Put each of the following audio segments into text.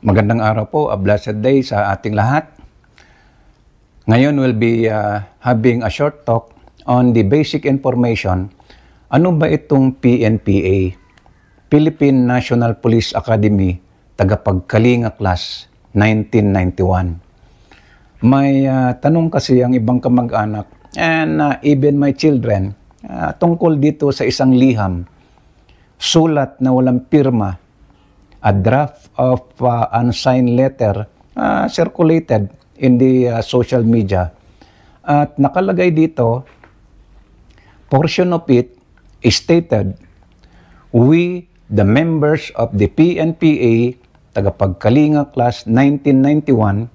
Magandang araw po, a blessed day sa ating lahat. Ngayon we'll be having a short talk on the basic information. Ano ba itong PNPA? Philippine National Police Academy, Tagapagkalinga Class 1991. May tanong kasi ang ibang kamag-anak and even my children tungkol dito sa isang liham, sulat na walang pirma, a draft of unsigned letter circulated in the social media. At nakalagay dito, portion of it is stated, we, the members of the PNPA, Tagapagkalinga Class 1991,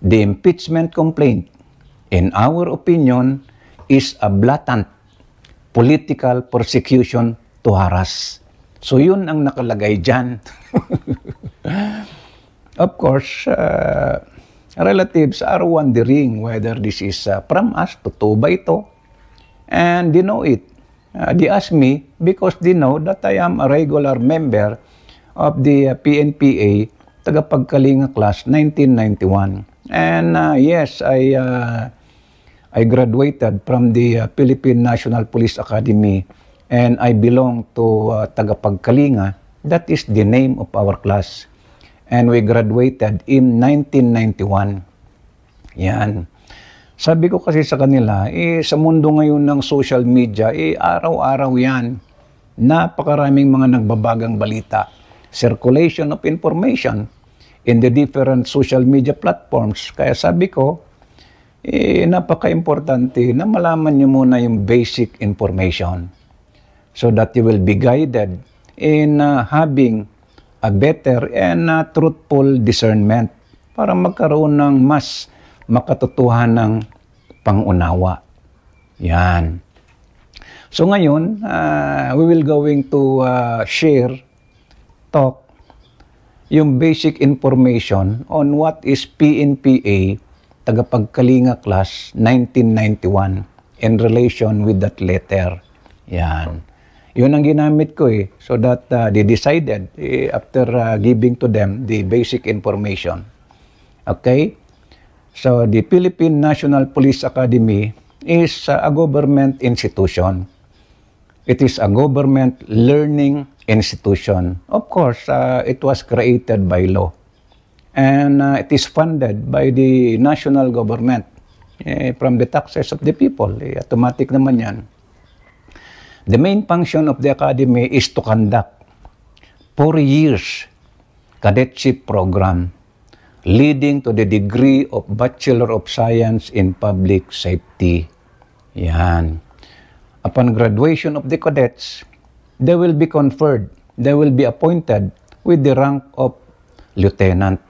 the impeachment complaint, in our opinion, is a blatant political persecution to harass. So yun ang nakalagay dyan. Of course, relatives are wondering whether this is from us, totoo ba ito? And they know it. They ask me because they know that I am a regular member of the PNPA, Tagapagkalinga Class 1991. And yes, I graduated from the Philippine National Police Academy. And I belong to Tagapagkalinga. That is the name of our class. And we graduated in 1991. Yan. Sabi ko kasi sa kanila, sa mundo ngayon ng social media, araw-araw yan. Napakaraming mga nagbabagang balita. Circulation of information in the different social media platforms. Kaya sabi ko, napaka-importante na malaman nyo muna yung basic information, so that you will be guided in having a better and truthful discernment para magkaroon ng mas makatotohanang pangunawa. Yan. So ngayon, we will going to talk yung basic information on what is PNPA, Tagapagkalinga Class 1991 in relation with that letter. Yan. Yun ang ginamit ko so that they decided after giving to them the basic information. Okay? So the Philippine National Police Academy is a government institution. It is a government learning institution. Of course, it was created by law. And it is funded by the national government from the taxes of the people. Automatic naman yan. The main function of the academy is to conduct 4 years cadetship program leading to the degree of Bachelor of Science in Public Safety. Yan. Upon graduation of the cadets, they will be conferred, they will be appointed with the rank of lieutenant,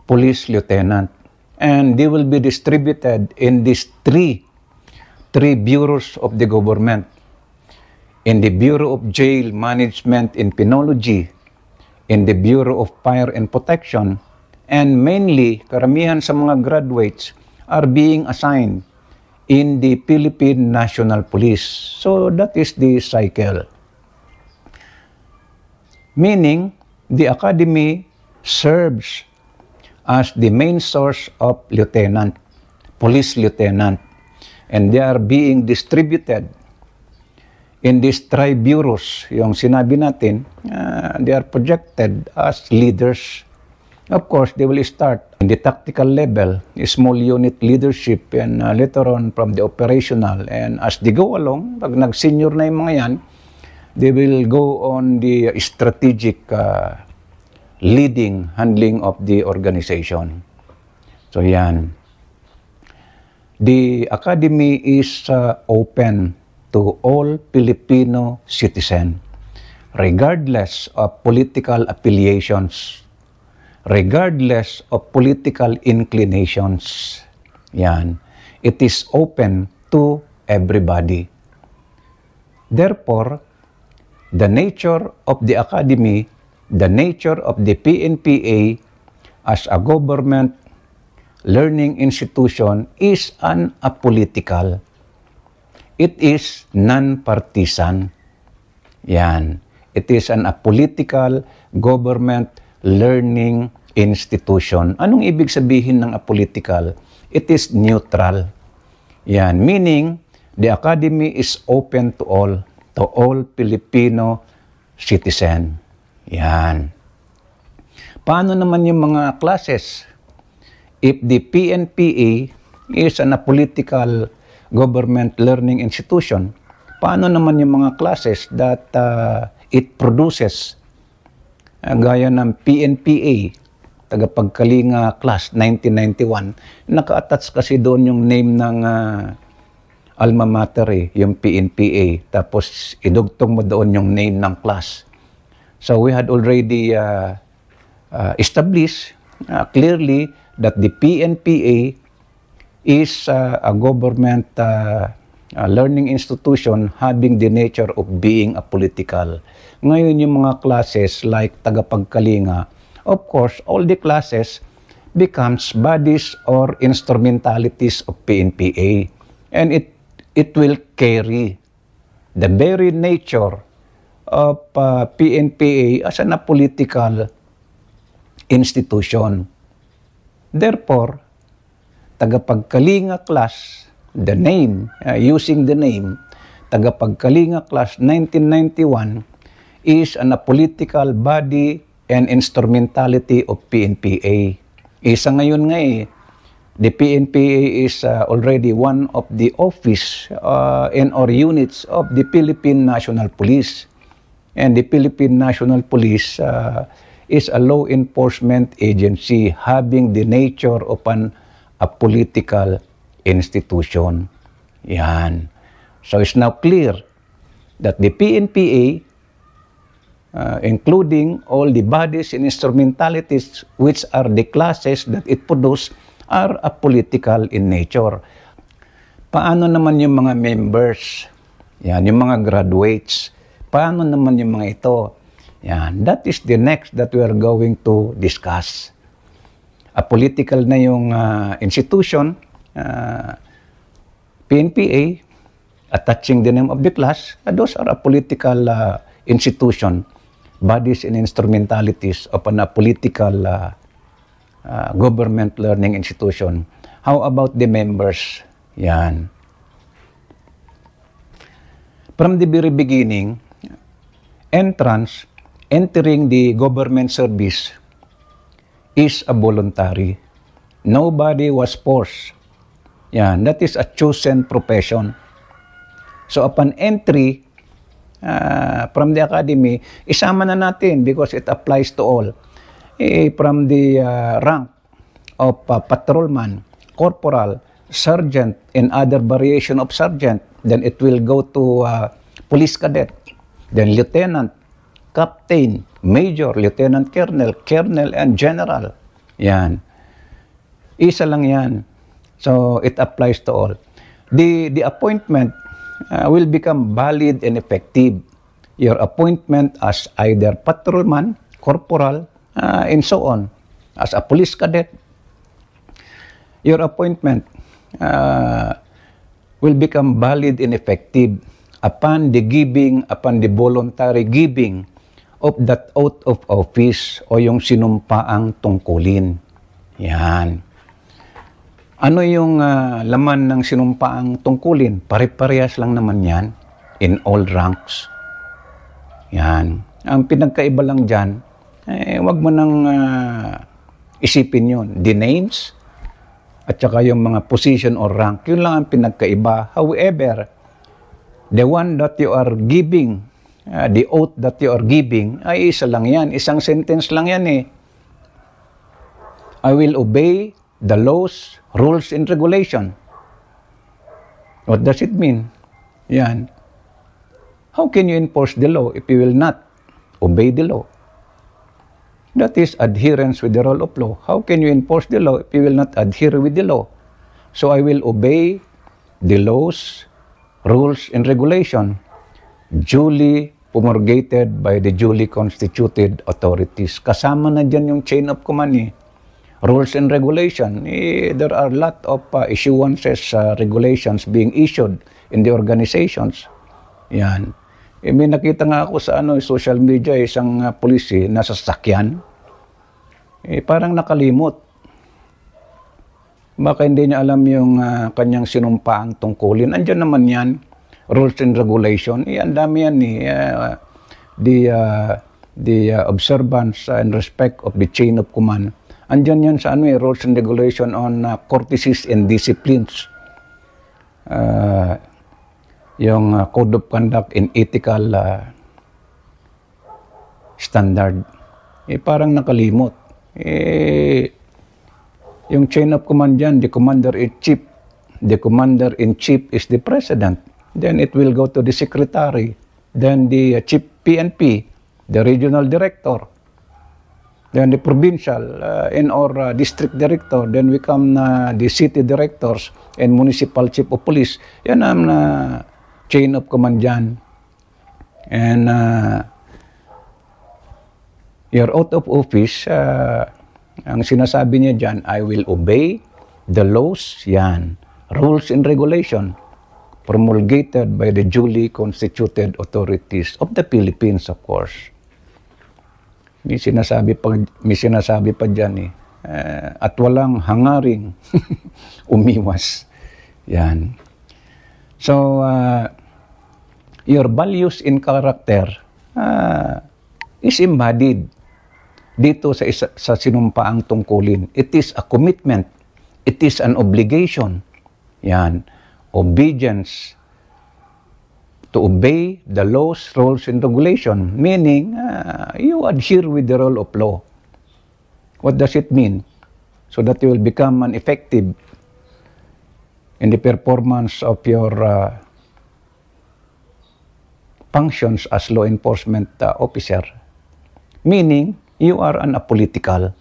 police lieutenant, and they will be distributed in these three bureaus of the government. In the Bureau of Jail Management and Penology, in the Bureau of Fire and Protection, and mainly, karamihan sa mga graduates are being assigned in the Philippine National Police. So that is the cycle. Meaning, the academy serves as the main source of lieutenant, police lieutenant, and they are being distributed in these tri-bureaus. Yung sinabi natin, they are projected as leaders. Of course, they will start in the tactical level, small unit leadership, and later on from the operational. And as they go along, pag nag-senior na yung mga yan, they will go on the strategic handling of the organization. So yan. The academy is open to all Filipino citizens, regardless of political affiliations, regardless of political inclinations. Yan. It is open to everybody. Therefore, the nature of the academy, the nature of the PNPA as a government learning institution is apolitical. It is non-partisan. Yan. It is an apolitical government learning institution. Anong ibig sabihin ng apolitical? It is neutral. Yan, meaning the academy is open to all Filipino citizen. Yan. Paano naman yung mga classes? If the PNPA is an apolitical government learning institution, paano naman yung mga classes that it produces? Gaya ng PNPA, tagapagkalinga class 1991, naka-attach kasi doon yung name ng alma mater, yung PNPA. Tapos idugtong mo doon yung name ng class. So we had already established clearly that the PNPA is a government learning institution having the nature of being apolitical. Ngayon yung mga classes like tagapagkalinga, of course, all the classes becomes bodies or instrumentalities of PNPA. And it will carry the very nature of PNPA as an apolitical institution. Therefore, tagapagkalinga class, the name, using the name, tagapagkalinga class 1991 is an apolitical body and instrumentality of PNPA. Isa ngayon nga the PNPA is already one of the office and or units of the Philippine National Police. And the Philippine National Police is a law enforcement agency having the nature of an apolitical institution. Yan. So it's now clear that the PNPA, including all the bodies and instrumentalities which are the classes that it produces, are apolitical in nature. Paano naman yung mga members? Yan, yung mga graduates. Paano naman yung mga ito? Yan, that is the next that we are going to discuss. Apolitical na yung institution, PNPA, attaching the name of the class, those are apolitical institution, bodies and instrumentalities of an apolitical government learning institution. How about the members? Yan. From the very beginning, entering the government service is a voluntary. Nobody was forced. Yan, that is a chosen profession. So upon entry from the academy, isama na natin because it applies to all. From the rank of patrolman, corporal, sergeant, and other variation of sergeant, then it will go to police cadet, then lieutenant, captain, major, lieutenant colonel, colonel, and general. Yan. Isa lang yan. So it applies to all. The appointment will become valid and effective. Your appointment as either patrolman, corporal, and so on, as a police cadet, your appointment will become valid and effective upon the voluntary giving of that oath of office o yung sinumpaang tungkulin. Yan. Ano yung laman ng sinumpaang tungkulin? Pare-parehas lang naman yan in all ranks. Yan. Ang pinagkaiba lang dyan, wag mo nang isipin yun. The names at saka yung mga position or rank, yun lang ang pinagkaiba. However, the one that you are giving, the oath that you are giving, ay isa lang yan. Isang sentence lang yan I will obey the laws, rules, and regulation. What does it mean? Yan. How can you enforce the law if you will not obey the law? That is adherence with the rule of law. How can you enforce the law if you will not adhere with the law? So I will obey the laws, rules, and regulation duly promulgated by the duly constituted authorities. Kasama na dyan yung chain of command rules and regulation. There are a lot of issuances, regulations being issued in the organizations. Yan. May nakita nga ako sa social media, isang pulis nasa sasakyan. parang nakalimot. Baka hindi niya alam yung kanyang sinumpaang tungkulin. Andiyan naman yan, rules and regulation. Ang dami yan the observance and respect of the chain of command. Andiyan yan sa rules and regulation on courtesies and disciplines. Yung code of conduct and ethical standard. Parang nakalimot. Yung chain of command dyan, the commander-in-chief. The commander-in-chief is the president. Then it will go to the secretary. Then the chief PNP, the regional director. Then the provincial or district director. Then we come the city directors and municipal chief of police. Yan ang chain of command dyan. And you're out of office, ang sinasabi niya dyan, I will obey the laws, yan, rules and regulation promulgated by the duly constituted authorities of the Philippines, of course. May sinasabi pa dyan at walang hangaring umiwas. Yan. So, your values in character is embodied dito sa sinumpaang tungkulin. It is a commitment. It is an obligation. Yan. Obedience to obey the laws, rules, and regulation. Meaning, you adhere with the rule of law. What does it mean? So that you will become an effective in the performance of your functions as law enforcement officer. Meaning, you are an apolitical.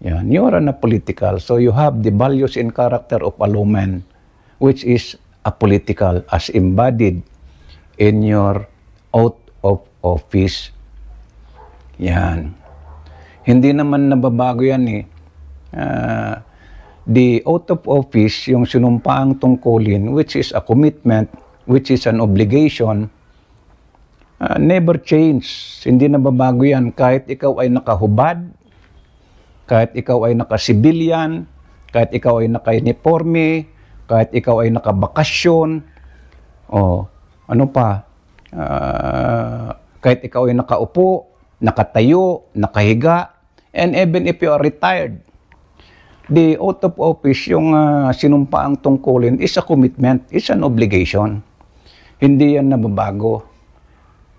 Yan, you are an apolitical. So you have the values and character of a lawman, which is apolitical as embodied in your oath of office. Yan. Hindi naman nababago yan the oath of office, yung sinumpaang tungkulin, which is a commitment, which is an obligation, never change. Hindi nababago yan. Kahit ikaw ay nakahubad, kahit ikaw ay nakasibilyan, kahit ikaw ay naka-uniforme, kahit ikaw ay nakabakasyon, ano pa, kahit ikaw ay nakaupo, nakatayo, nakahiga, and even if you are retired, the oath of office, yung sinumpaang tungkulin, is a commitment, is an obligation. Hindi yan nababago.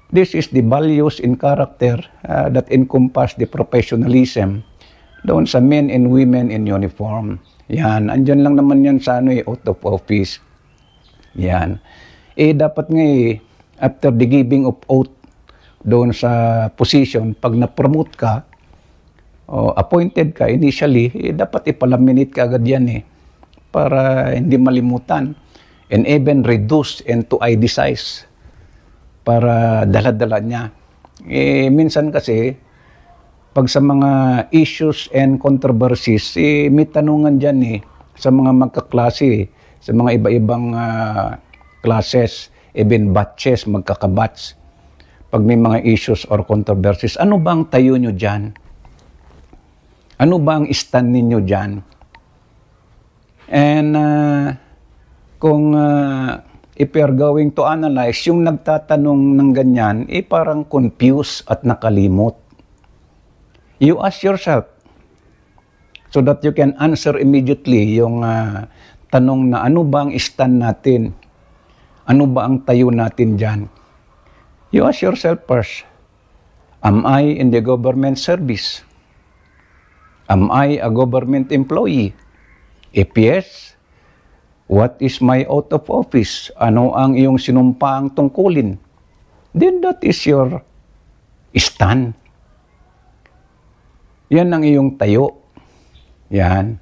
This is the values in character that encompass the professionalism doon sa men and women in uniform. Yan, andyan lang naman yan sa oath of office. Yan. Dapat nga after the giving of oath doon sa position, pag na-promote ka, o appointed ka initially, dapat ipalaminate ka agad yan para hindi malimutan. And even reduce into ID size para dala-dala niya. Minsan kasi, pag sa mga issues and controversies, may tanungan dyan sa mga magkaklase, sa mga iba-ibang classes, even batches, magkakabats. Pag may mga issues or controversies, ano bang tayo nyo dyan? Ano ba ang stand ninyo dyan? And kung if you're going to analyze, yung nagtatanong ng ganyan, parang confused at nakalimot. You ask yourself so that you can answer immediately yung tanong na ano ba ang stand natin? Ano ba ang tayo natin dyan? You ask yourself first, am I in the government service? Am I a government employee? If yes, what is my oath of office? Ano ang iyong sinumpaang tungkulin? Then that is your stand. Yan ang iyong tayo. Yan.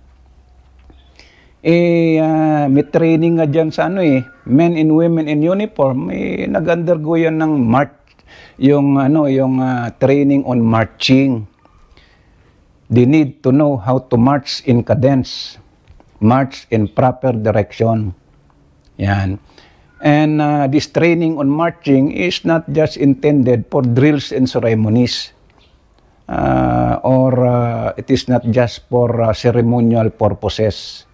May training nga dyan sa men and women in uniform. Nag-undergo yan ng march, yung training on marching. They need to know how to march in cadence, march in proper direction. Yan. And this training on marching is not just intended for drills and ceremonies or it is not just for ceremonial purposes.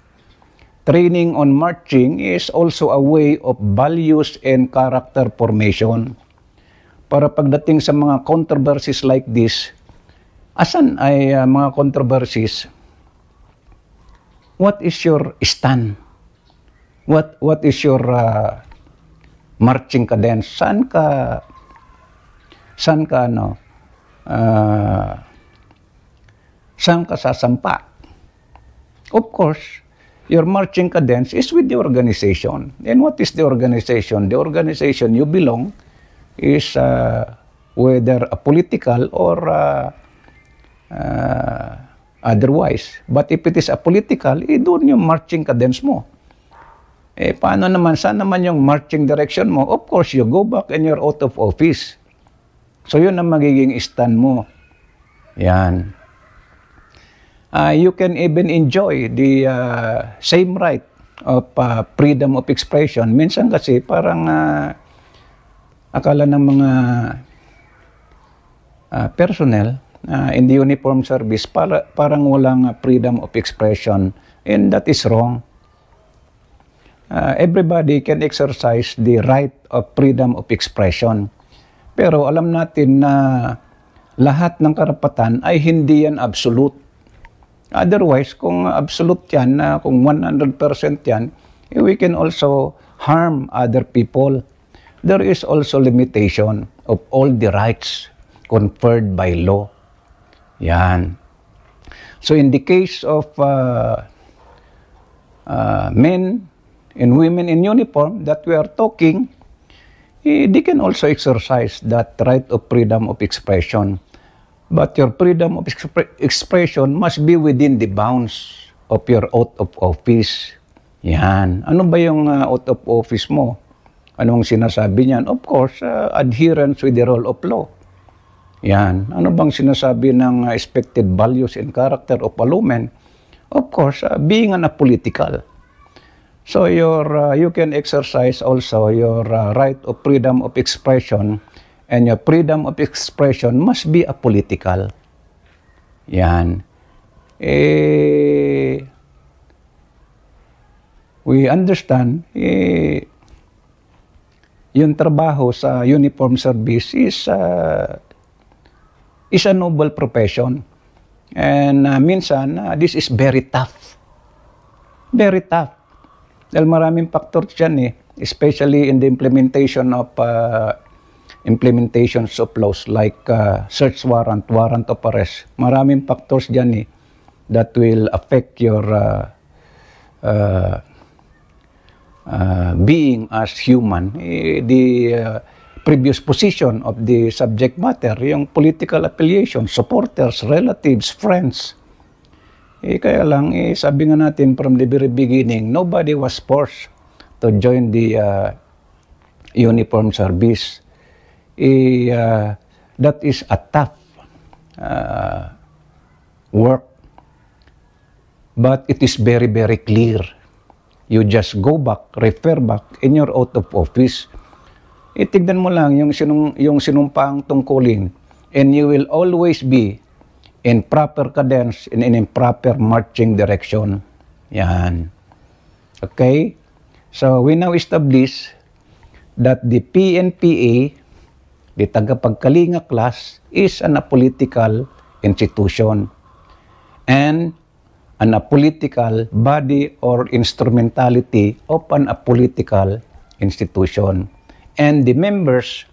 Training on marching is also a way of values and character formation. Para pagdating sa mga controversies like this, asan ay mga controversies? What is your stand? What is your marching cadence? Saan ka sasampa? Of course, your marching cadence is with the organization. And what is the organization? The organization you belong is whether a political or otherwise. But if it is a political, doon yung marching cadence mo. Paano naman, saan naman yung marching direction mo? Of course, you go back and you're out of office. So, yun ang magiging stand mo. Yan. You can even enjoy the same right of freedom of expression. Minsan kasi parang akala ng mga personnel in the uniform service parang walang freedom of expression, and that is wrong. Everybody can exercise the right of freedom of expression. Pero alam natin na lahat ng karapatan ay hindi yan absolute. Otherwise, kung absolute yan, kung 100% yan, we can also harm other people. There is also limitation of all the rights conferred by law. Yan. So in the case of men and women in uniform that we are talking, they can also exercise that right of freedom of expression. But your freedom of expression must be within the bounds of your oath of office. Yan. Ano ba yung oath of office mo? Anong sinasabi niyan? Of course, adherence with the rule of law. Yan. Ano bang sinasabi ng expected values and character of a lawman? Of course, being apolitical. So you can exercise also your right of freedom of expression, and your freedom of expression must be apolitical. Yan. We understand, yung trabaho sa uniform service is a noble profession. And minsan, this is very tough. Very tough. Dahil maraming factors dyan especially in the implementations of laws like search warrant, warrant of arrest. Maraming factors dyan that will affect your being as human. The previous position of the subject matter, yung political affiliation, supporters, relatives, friends. Kaya lang, sabi nga natin from the very beginning, nobody was forced to join the uniform service. That is a tough work. But it is very, very clear. You just go back, refer back in your oath of office. Tignan mo lang yung sinumpaang tungkulin, and you will always be in proper cadence and in proper marching direction. Yan. Okay? So, we now establish that the PNPA, the Tagapagkalinga class, is an apolitical institution and an apolitical body or instrumentality of an apolitical institution. And the members,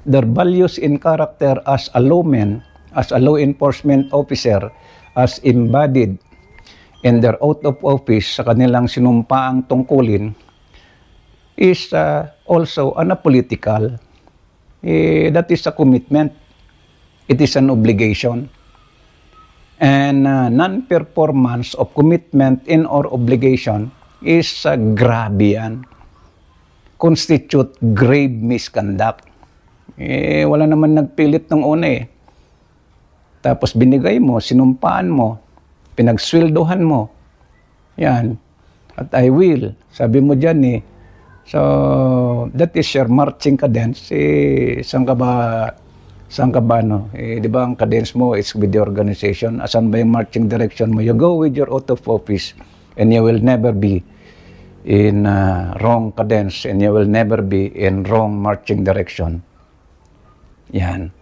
their values in character as a lawman, as a law enforcement officer, as embodied in their oath of office sa kanilang sinumpaang tungkulin, is also apolitical. That is a commitment. It is an obligation. And non-performance of commitment in or obligation is grabe yan. Constitute grave misconduct. Wala naman nagpilit ng una Tapos binigay mo, sinumpaan mo, pinagsweldohan mo. Yan. At I will. Sabi mo dyan So, that is your marching cadence. Saan ka ba Saan ka ba, no? Di ba ang cadence mo is with the organization? Asan ba yung marching direction mo? You go with your oath of office and you will never be in wrong cadence and you will never be in wrong marching direction. Yan.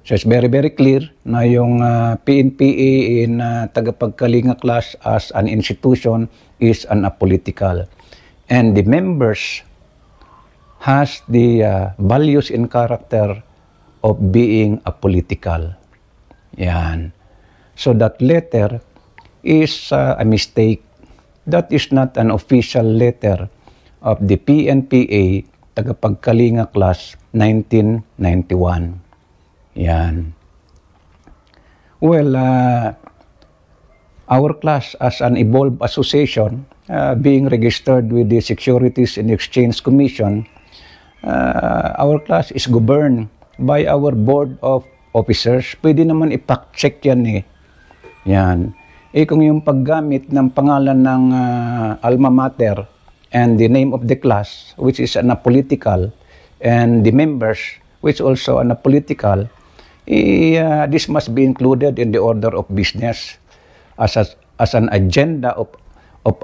So it's very, very clear na yung PNPA in Tagapagkalinga class as an institution is an apolitical. And the members has the values and character of being apolitical. Yan. So that letter is a mistake. That is not an official letter of the PNPA Tagapagkalinga class 1991. Yan. Well, our class as an evolved association being registered with the Securities and Exchange Commission, our class is governed by our board of officers. Pwede naman ipack-check yan eh. Yan. Kung yung paggamit ng pangalan ng alma mater and the name of the class, which is an apolitical, and the members, which also an apolitical, this must be included in the order of business as an agenda of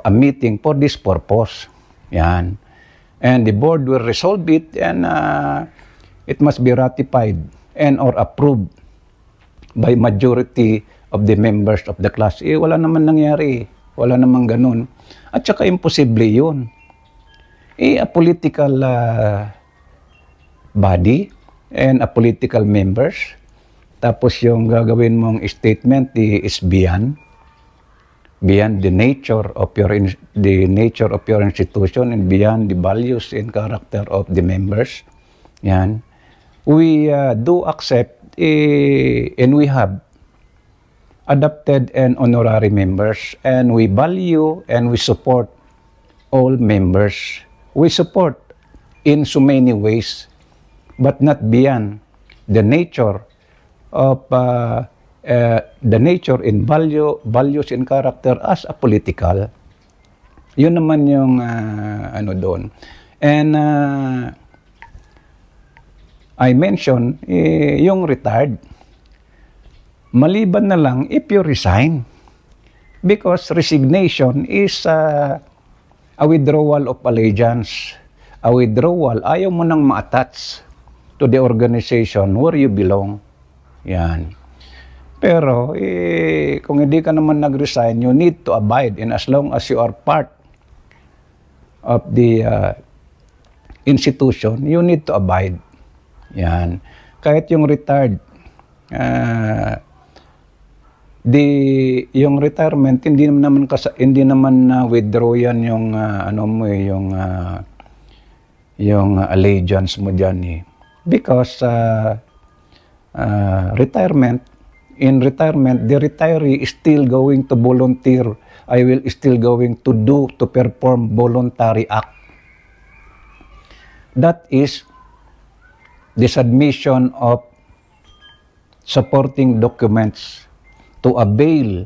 a meeting for this purpose. Yan. And the board will resolve it and it must be ratified and or approved by majority of the members of the class. Wala naman nangyari. Wala naman ganun. At saka imposible yun. A political body and a political members. Tapos yung gagawin mong statement is beyond the nature of your institution and beyond the values and character of the members. Yan. We do accept and we have adopted and honorary members, and we value and we support all members. We support in so many ways, but not beyond the nature of the nature in values and character as a political. Yun naman yung ano doon. And I mentioned yung retired. Maliban na lang if you resign. Because resignation is a withdrawal of allegiance. A withdrawal, ayaw mo nang ma-attach to the organization where you belong. Yan. Pero kung hindi ka naman nag-resign, you need to abide, and as long as you are part of the institution, you need to abide. Yan. Kahit yung retired, yung retirement hindi naman withdraw yan yung yung allegiance mo diyan eh. Because in retirement, the retiree is still going to volunteer. I will still going to perform voluntary act. That is the submission of supporting documents to avail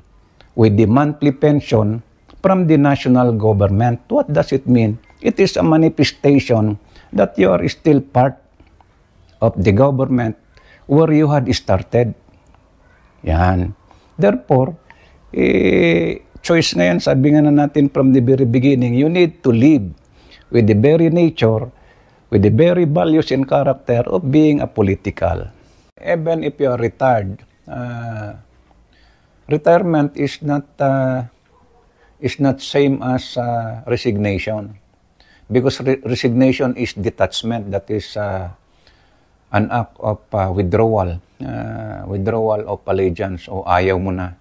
with the monthly pension from the national government. What does it mean? It is a manifestation that you are still part of the government where you had started. Yan. Therefore, choice na yan, sabi nga na natin from the very beginning, you need to live with the very nature, with the very values and character of being a political. Even if you are retired, retirement is not same as resignation, because resignation is detachment. That is an act of withdrawal of allegiance, o ayaw mo na.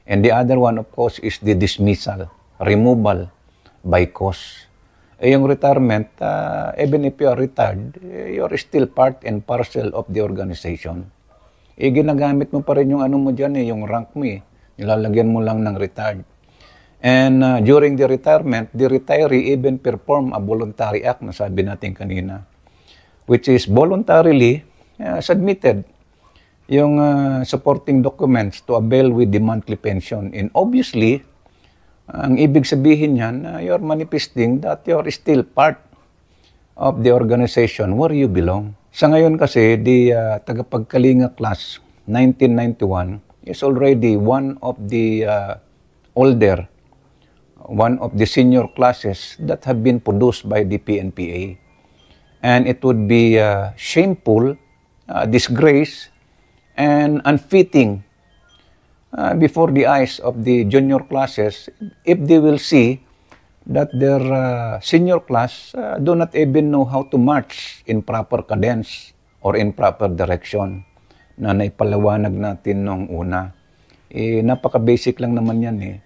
And the other one, of course, is the dismissal, removal by cause. Yung retirement, even if you are retired, you are still part and parcel of the organization. Ginagamit mo pa rin yung ano mo dyan, yung rank mo eh. Nilalagyan mo lang ng retired. And during the retirement, the retiree even perform a voluntary act, na sabi natin kanina, which is voluntarily submitted yung supporting documents to avail with the monthly pension. And obviously, ang ibig sabihin yan, you're manifesting that you're still part of the organization where you belong. Sa ngayon kasi, the Tagapagkalinga class 1991 is already one of the older, one of the senior classes that have been produced by the PNPA. And it would be shameful, disgrace, and unfitting before the eyes of the junior classes if they will see that their senior class do not even know how to march in proper cadence or in proper direction na naipaliwanag natin nung una. Napaka-basic lang naman yan eh.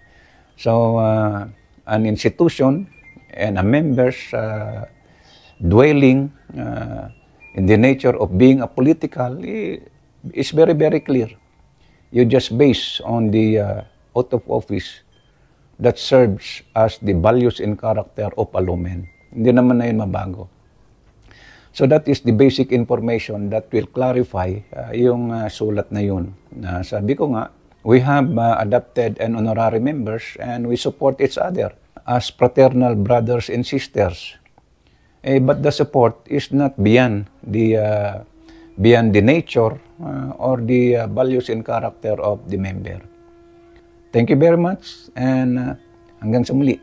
So, an institution and a members dwelling in the nature of being a political is very, very clear. You just base on the oath of office that serves as the values and character of a lawman. Hindi naman na yun mabago. So that is the basic information that will clarify yung sulat na yun. Sabi ko nga, we have adopted and honorary members and we support each other as fraternal brothers and sisters. But the support is not beyond the nature or the values and character of the member. Thank you very much and hanggang sa muli.